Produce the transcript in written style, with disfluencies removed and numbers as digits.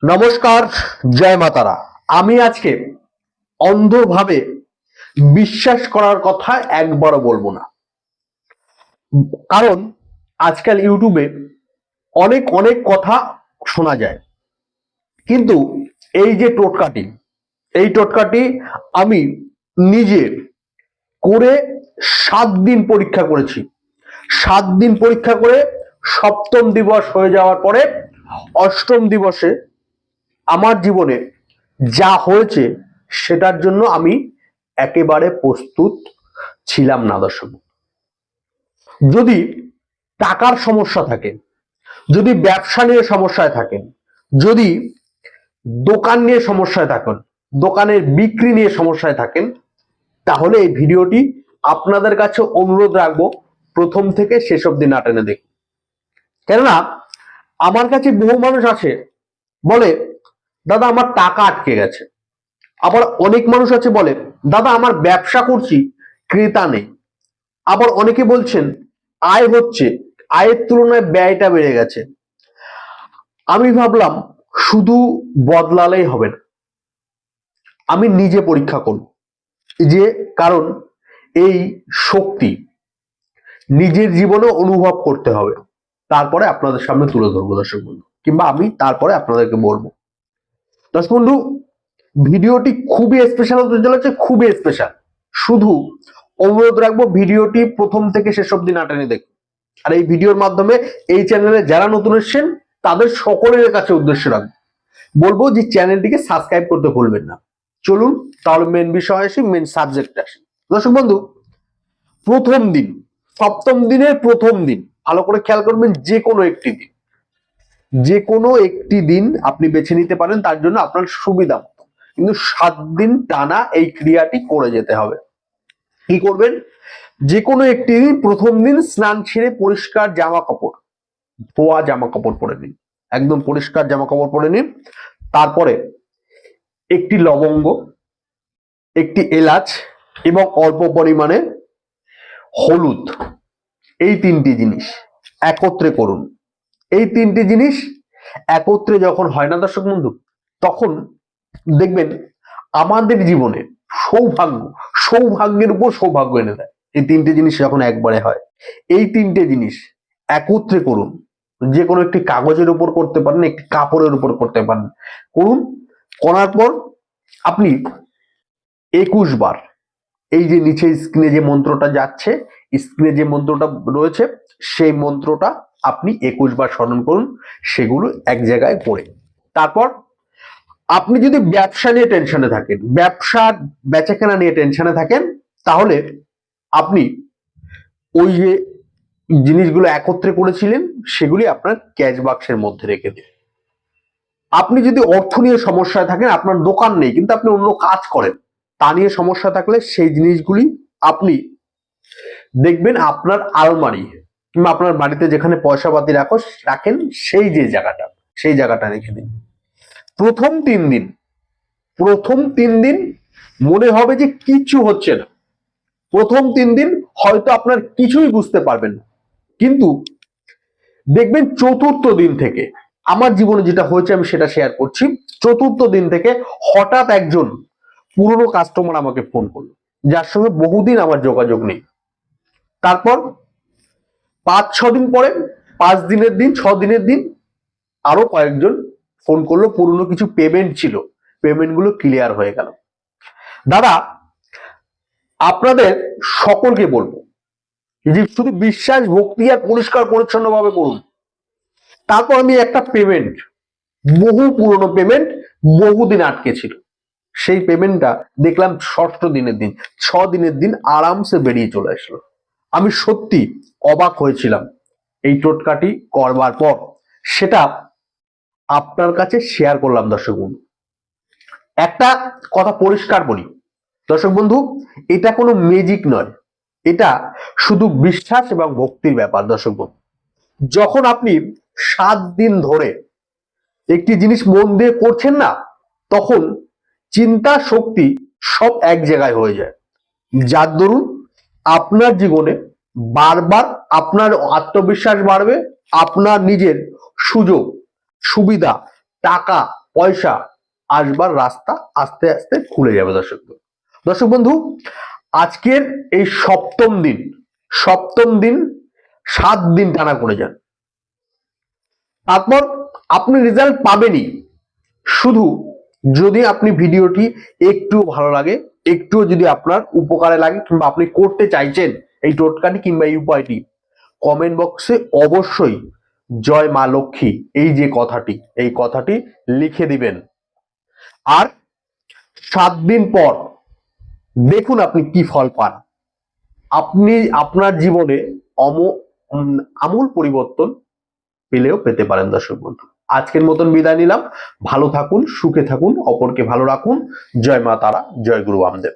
নমস্কার, জয় মাতারা। আমি আজকে অন্ধভাবে বিশ্বাস করার কথা একবারও বলবো না। কারণ আজকাল ইউটিউবে অনেক অনেক কথা শোনা যায়, কিন্তু এই যে টোটকাটি আমি নিজে করে 7 দিন পরীক্ষা করেছি। 7 দিন পরীক্ষা করে সপ্তম দিবস হয়ে যাওয়ার পরে অষ্টম দিবসে আমার জীবনে যা হয়েছে সেটার জন্য আমি একেবারে প্রস্তুত ছিলাম না। দর্শক, যদি টাকার সমস্যা থাকে, যদি ব্যবসা নিয়ে সমস্যায় থাকেন, যদি দোকান নিয়ে সমস্যায় থাকেন, দোকানের বিক্রি নিয়ে সমস্যায় থাকেন, তাহলে এই ভিডিওটি আপনাদের কাছে অনুরোধ রাখবো প্রথম থেকে শেষ অবধি না টেনে দেখুন। কেননা আমার কাছে বহু মানুষ আছে বলে, দাদা আমার টাকা আটকে গেছে। আবার অনেক মানুষ আছে বলে, দাদা আমার ব্যবসা করছি, ক্রেতা নেই। আবার অনেকে বলছেন আয় হচ্ছে, আয়ের তুলনায় ব্যয়টা বেড়ে গেছে। আমি ভাবলাম শুধু বদলালেই হবে না, আমি নিজে পরীক্ষা করব যে, কারণ এই শক্তি নিজের জীবনে অনুভব করতে হবে, তারপরে আপনাদের সামনে তুলে ধরবো দর্শক বন্ধু, কিংবা আমি তারপরে আপনাদেরকে বলবো। দর্শক বন্ধু, ভিডিওটি খুবই স্পেশাল হতে চলেছে, খুবই স্পেশাল। শুধু অনুরোধ রাখবো ভিডিওটি প্রথম থেকে শেষ অবধি না টেনে দেখুন। আর এই ভিডিওর মাধ্যমে এই চ্যানেলে যারা নতুন এসেছেন তাদের সকলের কাছে উদ্দেশ্য রাখবো, বলবো যে চ্যানেলটিকে সাবস্ক্রাইব করতে ভুলবেন না। চলুন তাহলে মেন বিষয় আসি, মেন সাবজেক্টে আসি। দর্শক বন্ধু, প্রথম দিন, সপ্তম দিনের প্রথম দিন, ভালো করে খেয়াল করবেন, যে কোনো একটি দিন আপনি বেছে নিতে পারেন তার জন্য আপনার সুবিধা মতো, কিন্তু 7 দিন টানা এই ক্রিয়াটি করে যেতে হবে। কি করবেন? যে কোনো একটি দিন, প্রথম দিন স্নান ছেড়ে পরিষ্কার জামা কাপড়, ধোয়া জামা কাপড় পরে নিন, একদম পরিষ্কার জামা কাপড় পরে নিন। তারপরে একটি লবঙ্গ, একটি এলাচ এবং অল্প পরিমাণে হলুদ, এই 3টি জিনিস একত্রে করুন। এই 3টি জিনিস একত্রে যখন হয় না দর্শক বন্ধু, তখন দেখবেন আমাদের জীবনে সৌভাগ্যের উপর সৌভাগ্য এনে দেয়। এই 3টে জিনিস যখন একবারে হয়, এই 3টে জিনিস একত্রে করুন। যে কোনো একটি কাগজের উপর করতে পারেন, একটি কাপড়ের উপর করতে পারেন, করুন। করার পর আপনি 21 বার, এই যে নিচে স্ক্রিনে যে মন্ত্রটা যাচ্ছে, স্ক্রিনে যে মন্ত্রটা রয়েছে, সেই মন্ত্রটা আপনি 21 বার স্মরণ করুন, সেগুলো এক জায়গায় করে। তারপর আপনি যদি ব্যবসা নিয়ে টেনশনে থাকেন, ব্যবসার বেচাকেনা নিয়ে টেনশনে থাকেন, তাহলে আপনি ওই যে জিনিসগুলো একত্রে করেছিলেন সেগুলি আপনার ক্যাশ বাক্সের মধ্যে রেখে দিন। আপনি যদি অর্থ নিয়ে সমস্যায় থাকেন, আপনার দোকান নেই কিন্তু আপনি অন্য কাজ করেন, তা নিয়ে সমস্যা থাকলে সেই জিনিসগুলি আপনি দেখবেন আপনার আলমারি কিংবা আপনার বাড়িতে যেখানে পয়সা পাতি রাখেন সেই জায়গাটা রেখে দিন। প্রথম 3 দিন মনে হবে যে কিছু হচ্ছে না। প্রথম 3 দিন হয়তো আপনার কিছুই বুঝতে পারবেন না, কিন্তু দেখবেন চতুর্থ দিন থেকে, আমার জীবনে যেটা হয়েছে আমি সেটা শেয়ার করছি। চতুর্থ দিন থেকে হঠাৎ একজন পুরনো কাস্টমার আমাকে ফোন করলো, যার সঙ্গে বহুদিন আমার যোগাযোগ নেই। তারপর 5-6 দিন পরে, 5 দিনের দিন, 6 দিনের দিন আরো কয়েকজন ফোন করলো, পুরনো কিছু পেমেন্ট ছিল, পেমেন্ট গুলো ক্লিয়ার হয়ে গেল। দাদা, আপনাদের সকলকে বলবো যে শুধু বিশ্বাস, ভক্তি আর পরিষ্কার পরিচ্ছন্ন ভাবে করুন। তারপর আমি একটা পেমেন্ট, বহু পুরনো পেমেন্ট, বহুদিন আটকে ছিল, সেই পেমেন্টটা দেখলাম 6ষ্ঠ দিনের দিন, 6 দিনের দিন আরামসে বেরিয়ে চলে আসলো। আমি সত্যি অবাক হয়েছিলাম এই টোটকাটি করবার পর। সেটা আপনার কাছে শেয়ার করলাম দর্শক বন্ধু। একটা কথা পরিষ্কার বলি দর্শক বন্ধু, এটা কোনো ম্যাজিক নয়, এটা শুধু বিশ্বাস এবং ভক্তির ব্যাপার। দর্শক বন্ধু, যখন আপনি 7 দিন ধরে একটি জিনিস মন দিয়ে করছেন না, তখন চিন্তা শক্তি সব এক জায়গায় হয়ে যায়, যার দরুন আপনার জীবনে বারবার আপনার আত্মবিশ্বাস বাড়বে, আপনার নিজের সুযোগ সুবিধা, টাকা পয়সা আসবার রাস্তা আস্তে আস্তে খুলে যাবে। দর্শক বন্ধু, আজকের এই সপ্তম দিন 7 দিন টানা করে যান, তারপর আপনি রেজাল্ট পাবেনই। শুধু যদি আপনি ভিডিওটি একটু ভালো লাগে, একটুও যদি আপনার উপকারে লাগে, কিংবা আপনি করতে চাইছেন এই টোটকাটি কিংবা এই উপায়টি, কমেন্ট বক্সে অবশ্যই জয় মা লক্ষ্মী এই কথাটি লিখে দিবেন। আর 7 দিন পর দেখুন আপনি কি ফল পান। আপনি আপনার জীবনে আমূল পরিবর্তন পেতে পারেন। দর্শক বন্ধু, আজকের মতন বিদায় নিলাম। ভালো থাকুন, সুখে থাকুন, অপরকে ভালো রাখুন। জয় মা তারা, জয় গুরু বামদেব।